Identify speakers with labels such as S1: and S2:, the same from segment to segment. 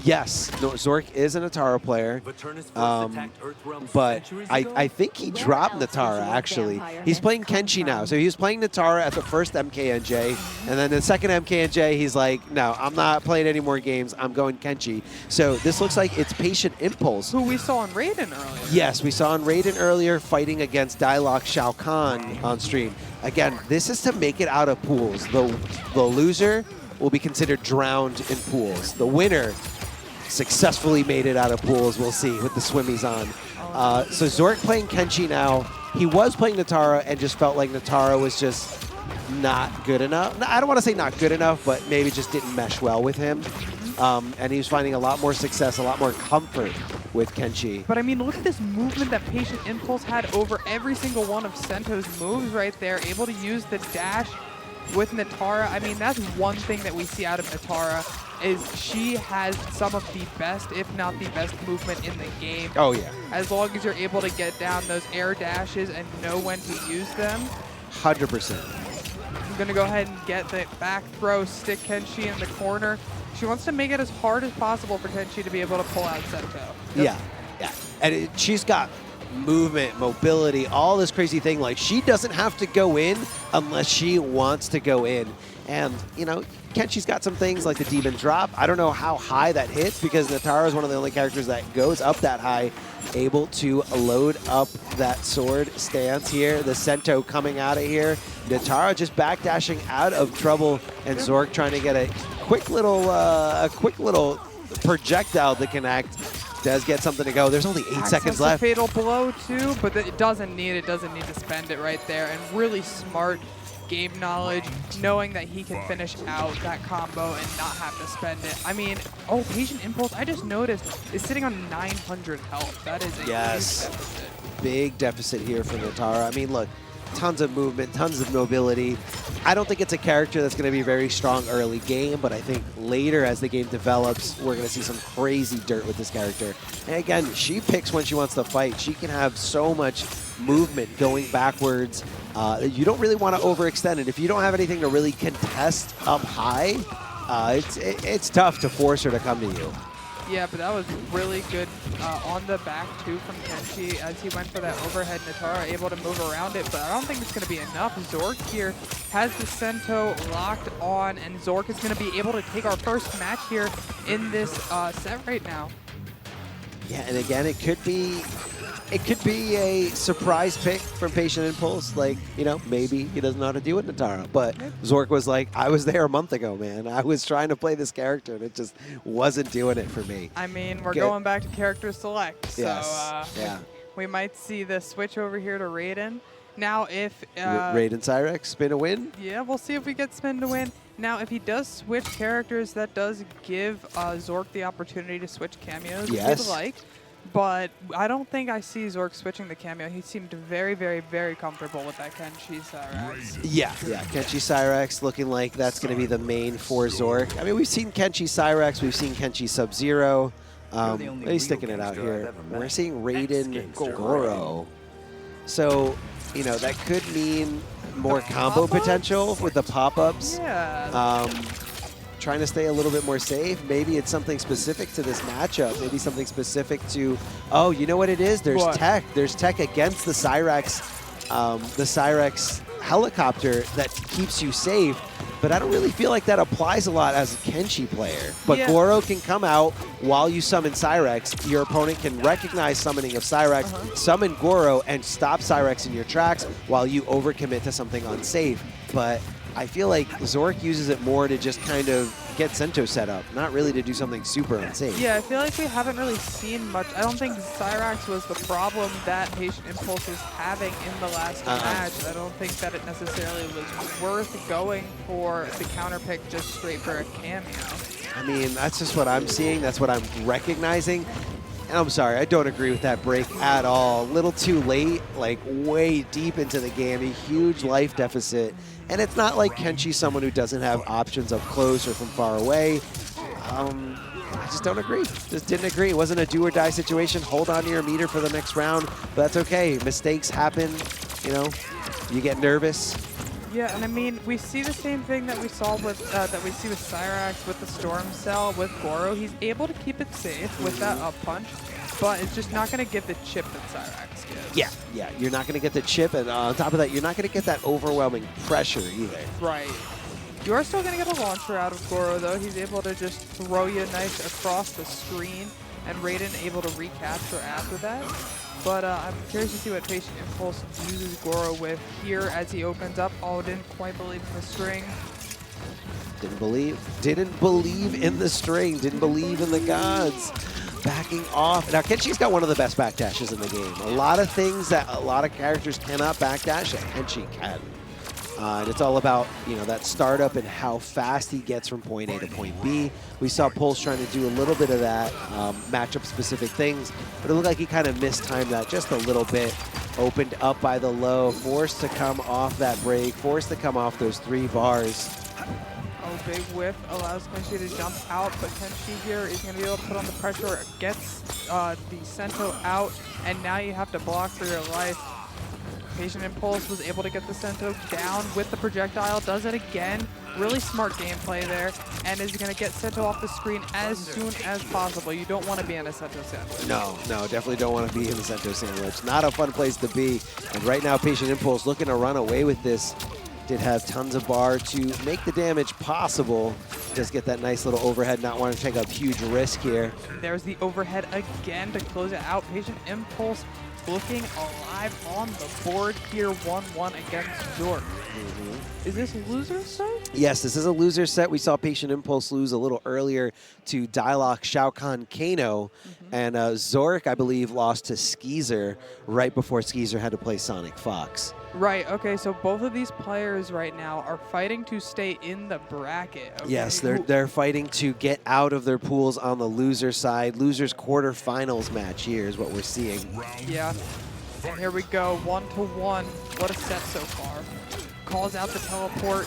S1: Yes, no, Zork is a Nitara player, but I think he dropped Nitara, actually. He's playing Kenshi now. So he was playing Nitara at the first MKNJ, and then the second MKNJ, he's like, no, I'm not playing any more games. I'm going Kenshi. So this looks like it's Patient Impulse.
S2: Who we saw on Raiden earlier.
S1: Yes, we saw on Raiden earlier fighting against Dialogue Shao Kahn on stream. Again, this is to make it out of pools. The loser will be considered drowned in pools. The winner successfully made it out of pools, we'll see, with the swimmies on. So Zork playing Kenshi now. He was playing Nitara and just felt like Nitara was just not good enough. I don't want to say not good enough, but maybe just didn't mesh well with him. And he was finding a lot more success, a lot more comfort with Kenshi.
S2: But I mean, look at this movement that Patient Impulse had over every single one of Sento's moves right there, able to use the dash with Nitara. I mean, that's one thing that we see out of Nitara, is she has some of the best, if not the best, movement in the game.
S1: Oh, yeah.
S2: As long as you're able to get down those air dashes and know when to use them.
S1: 100%.
S2: I'm going to go ahead and get the back throw, stick Kenshi in the corner. She wants to make it as hard as possible for Kenshi to be able to pull out Sento.
S1: Yeah, yeah. And she's got movement, mobility, all this crazy thing. Like, she doesn't have to go in unless she wants to go in. And, you know, Kenshi's got some things like the Demon Drop. I don't know how high that hits because Nitara is one of the only characters that goes up that high, able to load up that sword stance here. The Sento coming out of here. Nitara just backdashing out of trouble, and Zork trying to get a quick little projectile to connect. Does get something to go. There's only 8 seconds left.
S2: Fatal blow too, but it doesn't need to spend it right there. And really smart game knowledge, knowing that he can finish out that combo and not have to spend it. I mean, oh, Patient Impulse, I just noticed, is sitting on 900 health. That is a huge deficit.
S1: Big deficit here for Nitara. I mean, look, tons of movement, tons of mobility. I don't think it's a character that's going to be very strong early game, but I think later as the game develops, we're going to see some crazy dirt with this character. And again, she picks when she wants to fight. She can have so much movement going backwards. You don't really want to overextend it. If you don't have anything to really contest up high, it's tough to force her to come to you.
S2: Yeah, but that was really good on the back, too, from Kenshi as he went for that overhead. Nitara able to move around it, but I don't think it's going to be enough. Zork here has the Sento locked on, and Zork is going to be able to take our first match here in this set right now.
S1: Yeah, and again, it could be a surprise pick from Patient Impulse. Like, you know, maybe he doesn't know how to do it, Nitara. But Zork was like, I was there a month ago, man. I was trying to play this character, and it just wasn't doing it for me.
S2: I mean, we're going back to character select. So
S1: yeah.
S2: We might see the switch over here to Raiden. Now, if
S1: Raiden Cyrex, spin a win?
S2: Yeah, we'll see if we get spin to win. Now, if he does switch characters, that does give Zork the opportunity to switch cameos if he'd like. But I don't think I see Zork switching the cameo. He seemed very, very, very comfortable with that Kenshi Cyrex. Yeah,
S1: Kenshi Cyrex looking like that's going to be the main for Zork. I mean, we've seen Kenshi Cyrex, we've seen Kenshi Sub-Zero. He's sticking it out here. We're seeing Raiden Goro. So, you know, that could mean more combo potential with the pop-ups.
S2: Yeah.
S1: Trying to stay a little bit more safe. Maybe it's something specific to this matchup. Maybe something specific to, oh, you know what it is? There's tech. There's tech against the Cyrex helicopter that keeps you safe. But I don't really feel like that applies a lot as a Kenshi player. But Goro can come out while you summon Cyrex. Your opponent can recognize summoning of Cyrex, summon Goro, and stop Cyrex in your tracks while you overcommit to something unsafe. But I feel like Zork uses it more to just kind of get Sento set up, not really to do something super unsafe.
S2: Yeah, I feel like we haven't really seen much. I don't think Cyrex was the problem that Patient Impulse was having in the last match. I don't think that it necessarily was worth going for the counter pick just straight for a cameo.
S1: I mean, that's just what I'm seeing. That's what I'm recognizing. And I'm sorry, I don't agree with that break at all. A little too late, like way deep into the game, a huge life deficit. And it's not like Kenshi's someone who doesn't have options up close or from far away. I just don't agree. Just didn't agree. It wasn't a do or die situation. Hold on to your meter for the next round, but that's okay. Mistakes happen, you know, you get nervous.
S2: Yeah, and I mean, we see the same thing that we saw with Cyrax with the Storm Cell with Goro. He's able to keep it safe with that up punch, but it's just not going to give the chip that Cyrax gives.
S1: Yeah, yeah, you're not going to get the chip, and on top of that, you're not going to get that overwhelming pressure either.
S2: Right. You are still going to get a launcher out of Goro, though. He's able to just throw you nice across the screen, and Raiden able to recapture after that. But I'm curious to see what Patient Impulse uses Goro with here as he opens up. Oh, didn't quite believe in the string.
S1: Didn't believe in the string, didn't believe in the gods. Backing off. Now, Kenshi's got one of the best backdashes in the game. A lot of things that a lot of characters cannot backdash, and Kenshi can. And it's all about, you know, that startup and how fast he gets from point A to point B. We saw Pulse trying to do a little bit of that, matchup-specific things, but it looked like he kind of mistimed that just a little bit. Opened up by the low, forced to come off that break, forced to come off those 3 bars.
S2: Oh, big whiff allows Kenshi to jump out, but Kenshi here is going to be able to put on the pressure, gets the Sento out, and now you have to block for your life. Patient Impulse was able to get the Sento down with the projectile, does it again. Really smart gameplay there, and is going to get Sento off the screen as soon as possible. You don't want to be in a Sento sandwich.
S1: No, definitely don't want to be in the Sento sandwich. Not a fun place to be. And right now, Patient Impulse looking to run away with this. Did have tons of bar to make the damage possible. Just get that nice little overhead, not wanting to take a huge risk here.
S2: There's the overhead again to close it out. Patient Impulse looking alive on the board here, 1-1 against Zork. Is this a loser set?
S1: Yes, this is a loser set. We saw Patient Impulse lose a little earlier to Dialogue Shao Kahn Kano, and Zork, I believe, lost to Skeezer right before Skeezer had to play Sonic Fox.
S2: Right, okay, so both of these players right now are fighting to stay in the bracket. Okay?
S1: Yes, they're fighting to get out of their pools on the loser side. Loser's quarterfinals match here is what we're seeing.
S2: Yeah, and here we go, 1-1. What a set so far. Calls out the teleport,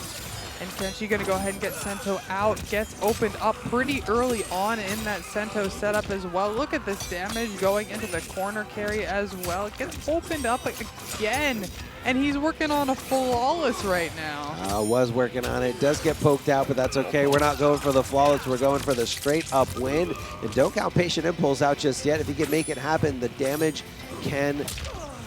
S2: and Kenshi gonna go ahead and get Sento out. Gets opened up pretty early on in that Sento setup as well. Look at this damage going into the corner carry as well. Gets opened up again, and he's working on a flawless right now.
S1: Was working on it. Does get poked out, but that's okay. We're not going for the flawless. We're going for the straight up win. And don't count Patient Impulse out just yet. If he can make it happen, the damage can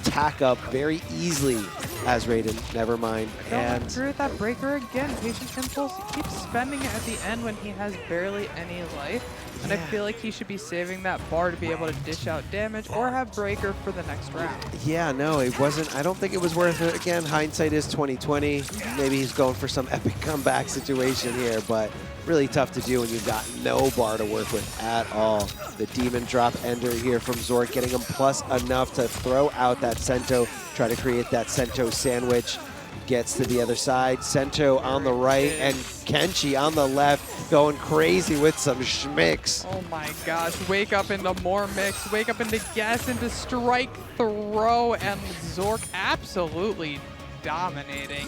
S1: tack up very easily as Raiden, never mind.
S2: And agree with that breaker again. Patient Impulse keeps spending it at the end when he has barely any life. And I feel like he should be saving that bar to be able to dish out damage or have breaker for the next round.
S1: Yeah, no, it wasn't. I don't think it was worth it. Again, hindsight is 20/20. Maybe he's going for some epic comeback situation here, but really tough to do when you've got no bar to work with at all. The Demon Drop Ender here from Zork, getting him plus enough to throw out that Sento, try to create that Sento sandwich. Gets to the other side, Sento on the right, and Kenshi on the left, going crazy with some schmicks.
S2: Oh my gosh, wake up into more mix, wake up into guess, into strike, throw, and Zork absolutely dominating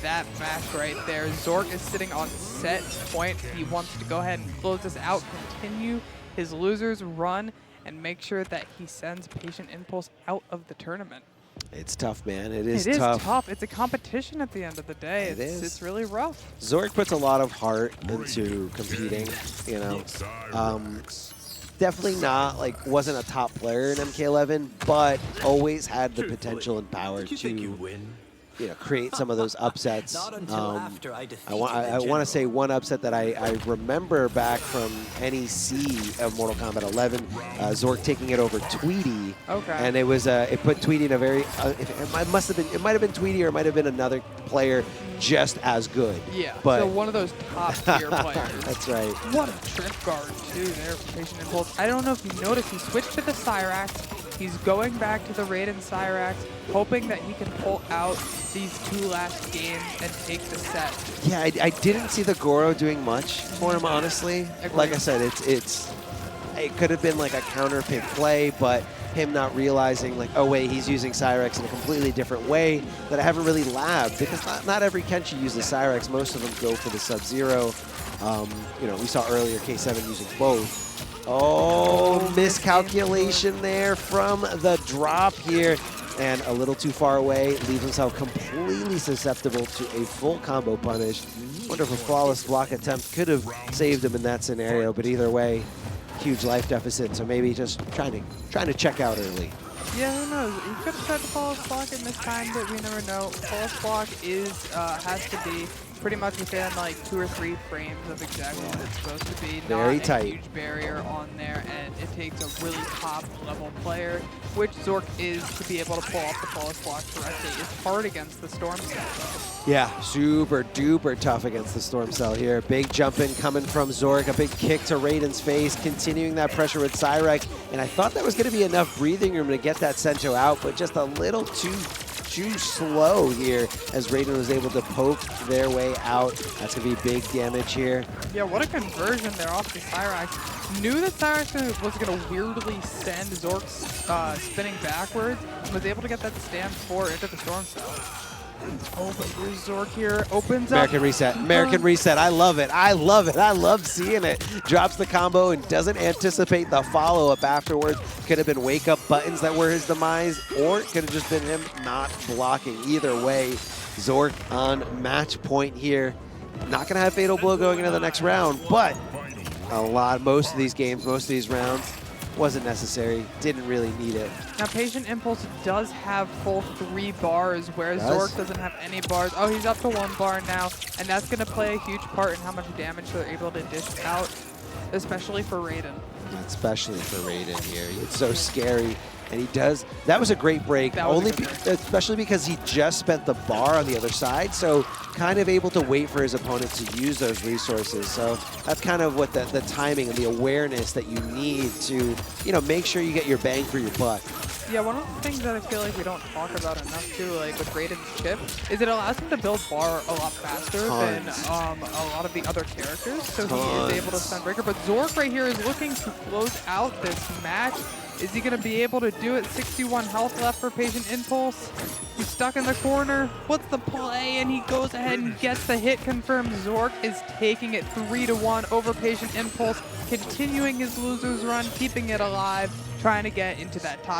S2: that match right there. Zork is sitting on set point. He wants to go ahead and close this out, continue his loser's run, and make sure that he sends Patient Impulse out of the tournament.
S1: It's tough, man. It is tough.
S2: It is tough. It's a competition at the end of the day. It's really rough.
S1: Zork puts a lot of heart into competing, you know. Definitely not, like, wasn't a top player in MK11, but always had the potential and power to, you know, create some of those upsets. I want to say one upset that I remember back from NEC of Mortal Kombat 11, Zork taking it over Tweety.
S2: Okay.
S1: And it was it put Tweety in a very it might have been Tweety or it might have been another player just as good.
S2: Yeah.
S1: But
S2: so one of those top tier players.
S1: That's right.
S2: What a trip guard too there for Patient Impulse. I don't know if you noticed, he switched to the Cyrax. He's going back to the Raiden Cyrax, hoping that he can pull out these 2 last games and take the set.
S1: Yeah, I didn't see the Goro doing much for him, honestly.
S2: Agreed.
S1: Like I said, it could have been like a counter pick play, but him not realizing, like, oh wait, he's using Cyrax in a completely different way that I haven't really labbed, because not every Kenshi uses Cyrax. Most of them go for the Sub-Zero. You know, we saw earlier K7 using both. Oh, miscalculation there from the drop here. and a little too far away, leaves himself completely susceptible to a full combo punish. Wonder if a flawless block attempt could have saved him in that scenario, but either way, huge life deficit, so maybe just trying to check out early.
S2: Yeah, who knows? He could have tried to flawless block in this time, but we never know. Flawless block has to be pretty much within like 2 or 3 frames of exactly what it's supposed to be.
S1: Very
S2: Not
S1: tight.
S2: a huge barrier on there, and it takes a really top level player, which Zork is, to be able to pull off the flawless block correctly. It's hard against the Storm Cell.
S1: Yeah, super duper tough against the Storm Cell here. Big jump in coming from Zork, a big kick to Raiden's face, continuing that pressure with Cyrek, and I thought that was going to be enough breathing room to get that Sento out, but just a little too slow here as Raiden was able to poke their way out. That's going to be big damage here.
S2: Yeah, what a conversion there off the Cyrax. Knew that Cyrax was going to weirdly send Zork spinning backwards, and was able to get that stand 4 into the Storm Cell. Oh, but here's Zork here, opens
S1: American
S2: up.
S1: reset, American reset. I love it. I love it. I love seeing it. Drops the combo and doesn't anticipate the follow-up afterwards. Could have been wake-up buttons that were his demise, or it could have just been him not blocking. Either way, Zork on match point here. Not going to have Fatal Blow going into the next round, but most of these games, most of these rounds, wasn't necessary, didn't really need it.
S2: Now, Patient Impulse does have full 3 bars, whereas Zork doesn't have any bars. Oh, he's up to 1 bar now, and that's going to play a huge part in how much damage they're able to dish out, especially for Raiden.
S1: Especially for Raiden here. It's so scary. And he does. That was a great break, especially because he just spent the bar on the other side, so kind of able to wait for his opponent to use those resources. So that's kind of what the timing and the awareness that you need to, make sure you get your bang for your buck.
S2: Yeah, one of the things that I feel like we don't talk about enough too, like with Raiden's chip, is it allows him to build bar a lot faster than a lot of the other characters. So he is able to stun Breaker. But Zork right here is looking to close out this match. Is he going to be able to do it? 61 health left for Patient Impulse. He's stuck in the corner. What's the play? And he goes ahead and gets the hit confirmed. Zork is taking it 3-1 over Patient Impulse, continuing his loser's run, keeping it alive, trying to get into that top